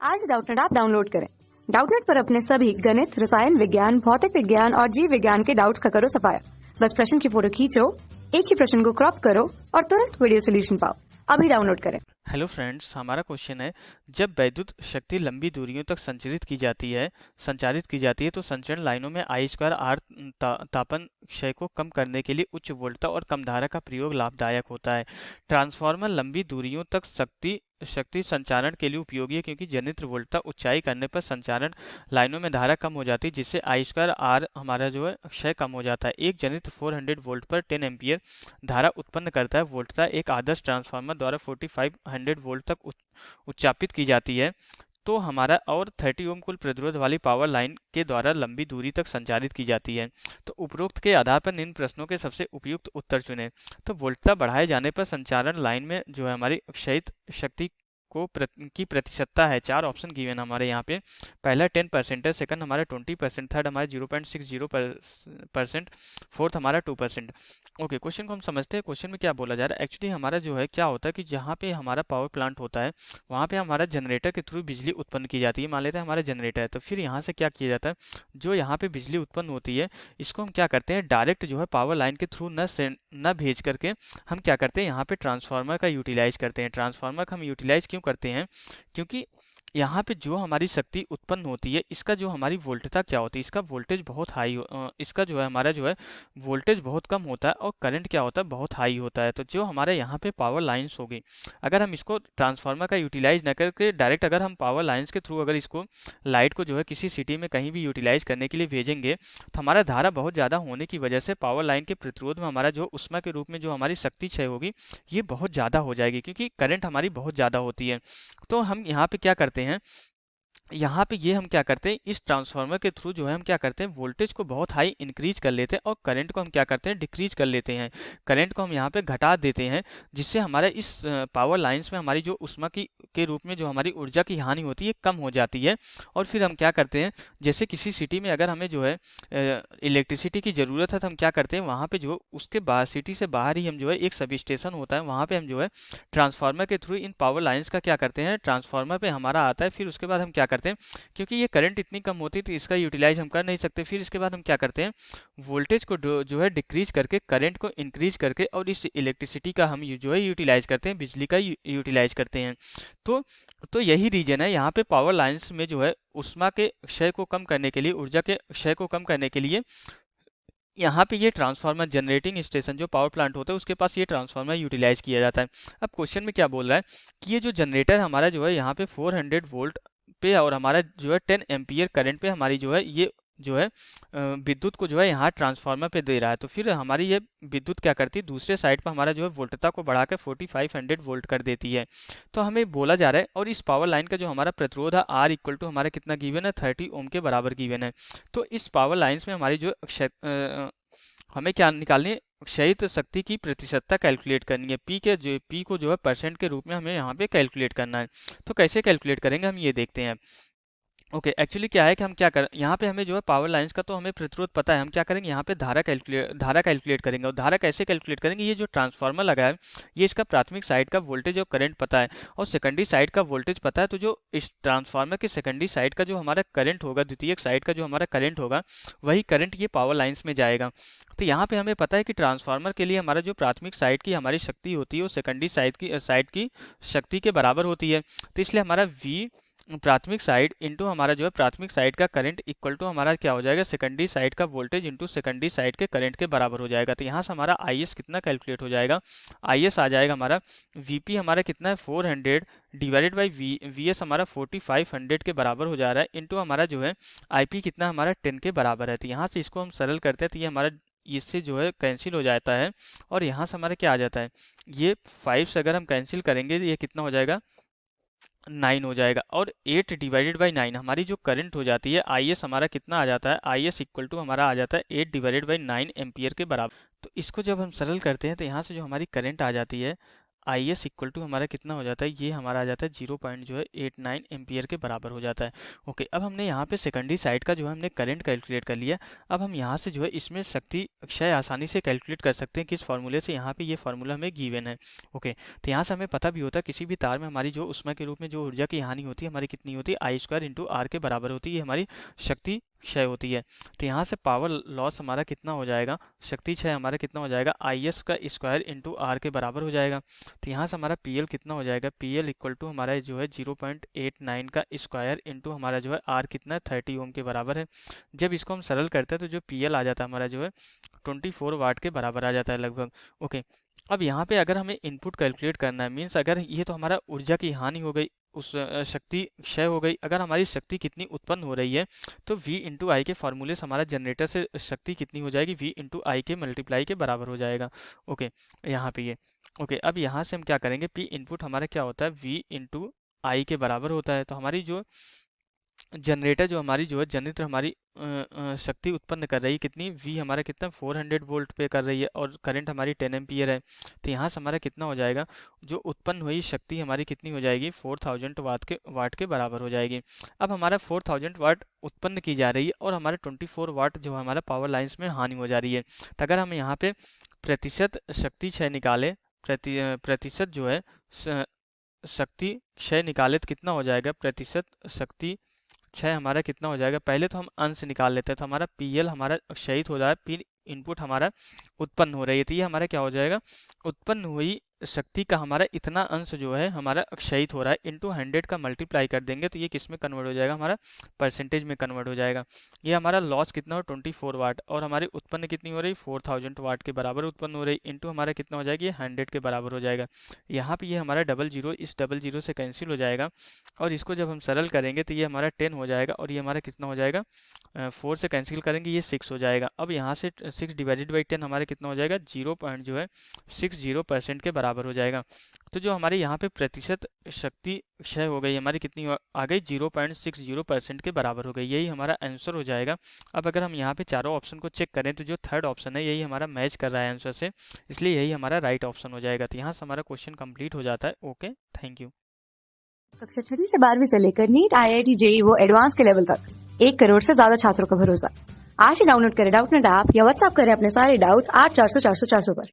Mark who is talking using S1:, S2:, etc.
S1: आज Doubtnut app download करें। Doubtnut पर अपने सभी गणित, रसायन विज्ञान, भौतिक विज्ञान और जीव विज्ञान के डाउट्स का करो सफाया। बस प्रश्न की फोटो खींचो, एक ही प्रश्न को क्रॉप करो और तुरंत वीडियो सोल्यूशन पाओ। अभी डाउनलोड करें।
S2: हेलो फ्रेंड्स, हमारा क्वेश्चन है, जब वैद्युत शक्ति लंबी दूरियों तक संचारित की जाती है तो संचरण लाइनों में आई स्क्वायर आर तापन क्षय को कम करने के लिए उच्च वोल्टता और कम धारा का प्रयोग लाभदायक होता है। ट्रांसफार्मर लंबी दूरियों तक शक्ति संचारण के लिए उपयोगी है क्योंकि जनित्र वोल्टता ऊंचाई करने पर संचारण लाइनों में धारा कम हो जाती है, जिससे आई स्क्वायर आर हमारा जो है क्षय कम हो जाता है। एक जनित्र 400 वोल्ट पर 10 एम्पियर धारा उत्पन्न करता है। वोल्टता एक आदर्श ट्रांसफार्मर द्वारा 4500 वोल्ट तक उच्चापित की जाती है तो हमारा और 30 ओम कुल प्रतिरोध वाली पावर लाइन के द्वारा लंबी दूरी तक संचारित की जाती है। तो उपरोक्त के आधार पर निम्न प्रश्नों के सबसे उपयुक्त उत्तर चुनें। तो वोल्टता बढ़ाए जाने पर संचारण लाइन में जो है हमारी क्षयित शक्ति की प्रतिशतता है। 4 ऑप्शन गिवन हमारे यहाँ पे। पहला 10% है, सेकंड हमारा 20%, थर्ड हमारा 0.60%, फोर्थ हमारा 2%। ओके, क्वेश्चन को हम समझते हैं। क्वेश्चन में क्या बोला जा रहा है, एक्चुअली हमारा जो है क्या होता है कि जहाँ पे हमारा पावर प्लांट होता है वहाँ पे हमारा जनरेटर के थ्रू बिजली उत्पन्न की जाती है। मान लेते हैं हमारा जनरेटर है, तो फिर यहाँ से क्या किया जाता है, जो यहाँ पे बिजली उत्पन्न होती है इसको हम क्या करते हैं, डायरेक्ट जो है पावर लाइन के थ्रू न भेज करके हम क्या करते हैं, यहाँ पे ट्रांसफार्मर का यूटिलाइज करते हैं। ट्रांसफार्मर का हम यूटिलाइज क्यों करते हैं, क्योंकि यहाँ पे जो हमारी शक्ति उत्पन्न होती है इसका जो हमारी वोल्टता क्या होती है, इसका वोल्टेज बहुत इसका जो है हमारा जो है वोल्टेज बहुत कम होता है और करंट क्या होता है, बहुत हाई होता है। तो जो हमारे यहाँ पे पावर लाइंस होगी, अगर हम इसको ट्रांसफार्मर का यूटिलाइज न करके डायरेक्ट अगर हम पावर लाइंस के थ्रू अगर इसको लाइट को जो है किसी सिटी में कहीं भी यूटिलाइज करने के लिए भेजेंगे तो हमारा धारा बहुत ज़्यादा होने की वजह से पावर लाइन के प्रतिरोध में हमारा जो उष्मा के रूप में जो हमारी शक्ति क्षय होगी ये बहुत ज़्यादा हो जाएगी, क्योंकि करंट हमारी बहुत ज़्यादा होती है। तो हम यहाँ पे क्या करते हैं, यहाँ पे ये हम क्या करते हैं, इस ट्रांसफार्मर के थ्रू जो है हम क्या करते हैं, वोल्टेज को बहुत हाई इंक्रीज कर लेते हैं और करंट को हम क्या करते हैं, डिक्रीज कर लेते हैं। करंट को हम यहाँ पे घटा देते हैं, जिससे हमारा इस पावर लाइंस में हमारी जो उष्मा की के रूप में जो हमारी ऊर्जा की हानि होती है कम हो जाती है। और फिर हम क्या करते हैं, जैसे किसी सिटी में अगर हमें जो है इलेक्ट्रिसिटी की ज़रूरत है तो हम क्या करते हैं, वहाँ पे जो उसके बाहर सिटी से बाहर ही हम जो है एक सब स्टेशन होता है, वहाँ पे हम जो है ट्रांसफार्मर के थ्रू इन पावर लाइंस का क्या करते हैं, ट्रांसफार्मर पे हमारा आता है। फिर उसके बाद हम क्या करते हैं, क्योंकि ये करंट इतनी कम होती है तो इसका यूटिलाइज हम कर नहीं सकते। फिर इसके बाद हम क्या करते हैं, वोल्टेज को जो है डिक्रीज करके करंट को इंक्रीज करके और इस इलेक्ट्रिसिटी का हम जो है यूटिलाइज करते हैं, बिजली का यूटिलाइज करते हैं। तो तो यही रीजन है, यहाँ पे पावर लाइंस में जो है उष्मा के क्षय को कम करने के लिए, ऊर्जा के क्षय को कम करने के लिए यहाँ पे ये ट्रांसफार्मर जनरेटिंग स्टेशन जो पावर प्लांट होता है उसके पास ये ट्रांसफार्मर यूटिलाइज किया जाता है। अब क्वेश्चन में क्या बोल रहा है कि ये जो जनरेटर हमारा जो है यहाँ पे 400 वोल्ट पे और हमारा जो है 10 एम्पियर करंट पे हमारी जो है ये जो है विद्युत को जो है यहाँ ट्रांसफार्मर पे दे रहा है। तो फिर हमारी ये विद्युत क्या करती है, दूसरे साइड पर हमारा जो है वोल्टता को बढ़ा के 4500 वोल्ट कर देती है। तो हमें बोला जा रहा है, और इस पावर लाइन का जो हमारा प्रतिरोध है आर इक्वल टू हमारा कितना गिवन है, 30 ओम के बराबर गिवन है। तो इस पावर लाइन्स में हमारी जो हमें क्या निकालनी है, क्षयित शक्ति की प्रतिशतता कैलकुलेट करनी है। पी को जो है परसेंट के रूप में हमें यहाँ पे कैलकुलेट करना है। तो कैसे कैलकुलेट करेंगे हम ये देखते हैं। ओके, एक्चुअली क्या है कि हम क्या कर, यहाँ पे हमें जो है पावर लाइंस का तो हमें प्रतिरोध पता है, हम क्या करेंगे यहाँ पे धारा कैलकुलेट करेंगे। और धारा कैसे कैलकुलेट करेंगे, ये जो ट्रांसफार्मर लगा है ये इसका प्राथमिक साइड का वोल्टेज और करंट पता है और सेकेंडरी साइड का वोल्टेज पता है। तो जो इस ट्रांसफार्मर के सेकेंडरी साइड का जो हमारा करंट होगा, द्वितीयक साइड का जो हमारा करंट होगा, वही करंट ये पावर लाइंस में जाएगा। तो यहाँ पे हमें पता है कि ट्रांसफार्मर के लिए हमारा जो प्राथमिक साइड की हमारी शक्ति होती है वो सेकेंडरी साइड की शक्ति के बराबर होती है। तो इसलिए हमारा V प्राथमिक साइड इंटू हमारा जो है प्राथमिक साइड का करंट इक्वल टू हमारा क्या हो जाएगा, सेकेंडरी साइड का वोल्टेज इंटू सेकेंडरी साइड के करंट के बराबर हो जाएगा। तो यहाँ से हमारा IS कितना कैलकुलेट हो जाएगा, IS आ जाएगा हमारा VP हमारा कितना है 400 डिवाइडेड बाई VS हमारा 4500 के बराबर हो जा रहा है, इंटू हमारा जो है IP कितना हमारा 10 के बराबर है। तो यहाँ से इसको हम सरल करते हैं तो ये हमारा इससे जो है कैंसिल हो जाता है और यहाँ से हमारा क्या आ जाता है, ये 5 से अगर हम कैंसिल करेंगे तो ये कितना हो जाएगा, 9 हो जाएगा। और 8 डिवाइडेड बाई 9 हमारी जो करंट हो जाती है, IS हमारा कितना आ जाता है, IS इक्वल टू हमारा आ जाता है 8 डिवाइडेड बाई 9 एम्पियर के बराबर। तो इसको जब हम सरल करते हैं तो यहाँ से जो हमारी करंट आ जाती है IS इक्वल टू हमारा कितना हो जाता है, ये हमारा आ जाता है 0.89 एम्पियर के बराबर हो जाता है। ओके, अब हमने यहाँ पे सेकेंडरी साइड का जो है हमने करंट कैलकुलेट कर लिया। अब हम यहाँ से जो है इसमें शक्ति क्षय आसानी से कैलकुलेट कर सकते हैं किस फॉर्मूले से, यहाँ पे ये फॉर्मूला हमें गिवन है। ओके, तो यहाँ से हमें पता भी होता है किसी भी तार में हमारी जो ऊष्मा के रूप में जो ऊर्जा की हानि होती है हमारी कितनी होती है, आई स्क्वायर इंटू आर के बराबर होती है, ये हमारी शक्ति क्षय होती है। तो यहाँ से पावर लॉस हमारा कितना हो जाएगा, शक्ति क्षय हमारा कितना हो जाएगा, आई एस का स्क्वायर इंटू आर के बराबर हो जाएगा। तो यहाँ से हमारा पी एल कितना हो जाएगा, पी एल इक्वल टू हमारा जो है 0.89 का स्क्वायर इंटू हमारा जो है आर कितना है 30 ओम के बराबर है। जब इसको हम सरल करते हैं तो जो पी एल आ जाता है हमारा जो है 24 वाट के बराबर आ जाता है लगभग। ओके, अब यहाँ पे अगर हमें इनपुट कैलकुलेट करना है, मीन्स अगर ये तो हमारा ऊर्जा की हानि हो गई, उस शक्ति क्षय हो गई, अगर हमारी शक्ति कितनी उत्पन्न हो रही है तो V इंटू आई के फॉर्मूले से हमारा जनरेटर से शक्ति कितनी हो जाएगी, V इंटू आई के मल्टीप्लाई के बराबर हो जाएगा। ओके, यहाँ पे ये ओके, अब यहाँ से हम क्या करेंगे, P इनपुट हमारा क्या होता है, V इंटू आई के बराबर होता है। तो हमारी जो जनरेटर जो हमारी जो है जनरेटर हमारी शक्ति उत्पन्न कर रही है कितनी, V हमारा कितना 400 वोल्ट पे कर रही है और करंट हमारी 10 एम्पियर है। तो यहाँ से हमारा कितना हो जाएगा, जो उत्पन्न हुई शक्ति हमारी कितनी हो जाएगी, 4000 वाट के बराबर हो जाएगी। अब हमारा 4000 वाट उत्पन्न की जा रही है और हमारे 24 वाट जो हमारा पावर लाइन्स में हानि हो जा रही है। तो अगर हम यहाँ पे प्रतिशत शक्ति क्षय निकाले, प्रतिशत जो है शक्ति क्षय निकाले तो कितना हो जाएगा, प्रतिशत शक्ति क्षय हमारा कितना हो जाएगा, पहले तो हम अंश निकाल लेते हैं। तो हमारा पी एल हमारा क्षयित हो जाए, पी इनपुट हमारा उत्पन्न हो रही है, तो ये हमारा क्या हो जाएगा, उत्पन्न हुई शक्ति का हमारा इतना अंश जो है हमारा क्षयित हो रहा है, इंटू 100 का मल्टीप्लाई कर देंगे तो ये किस में कन्वर्ट हो जाएगा, हमारा परसेंटेज में कन्वर्ट हो जाएगा। ये हमारा लॉस कितना हो 24 वाट और हमारी उत्पन्न कितनी हो रही 4000 वाट के बराबर उत्पन्न हो रही, इंटू हमारा कितना हो जाएगा, ये 100 के बराबर हो जाएगा। यहाँ पे ये हमारा डबल जीरो इस डबल जीरो से कैंसिल हो जाएगा और इसको जब हम सरल करेंगे तो ये हमारा 10 हो जाएगा और ये हमारा कितना हो जाएगा, 4 से कैंसिल करेंगे ये 6 हो जाएगा। अब यहाँ से 6 डिवाइडेड बाई 10 हमारे कितना हो जाएगा, 0.60% के बराबर हो जाएगा। तो जो हमारे यहाँ पे प्रतिशत शक्ति क्षय हो गई हमारी कितनी आ गई, 0.60% के बराबर हो गई, यही हमारा आंसर हो जाएगा। अब अगर हम यहाँ पे चारों ऑप्शन को चेक करें तो जो थर्ड ऑप्शन है यही हमारा मैच कर रहा है आंसर से, इसलिए यही हमारा राइट ऑप्शन हो जाएगा। तो यहाँ से हमारा क्वेश्चन कंप्लीट हो जाता है। Okay, thank you.
S1: कक्षा 6 से 12वीं से लेकर नीट, IIT, JEE वो एडवांस के लेवल तक 1 करोड़ से ज्यादा छात्रों का भरोसा। आज ही डाउनलोड करें डाउटनेट ऐप या व्हाट्सएप करें अपने सारे डाउट्स 8400 400 400 पर।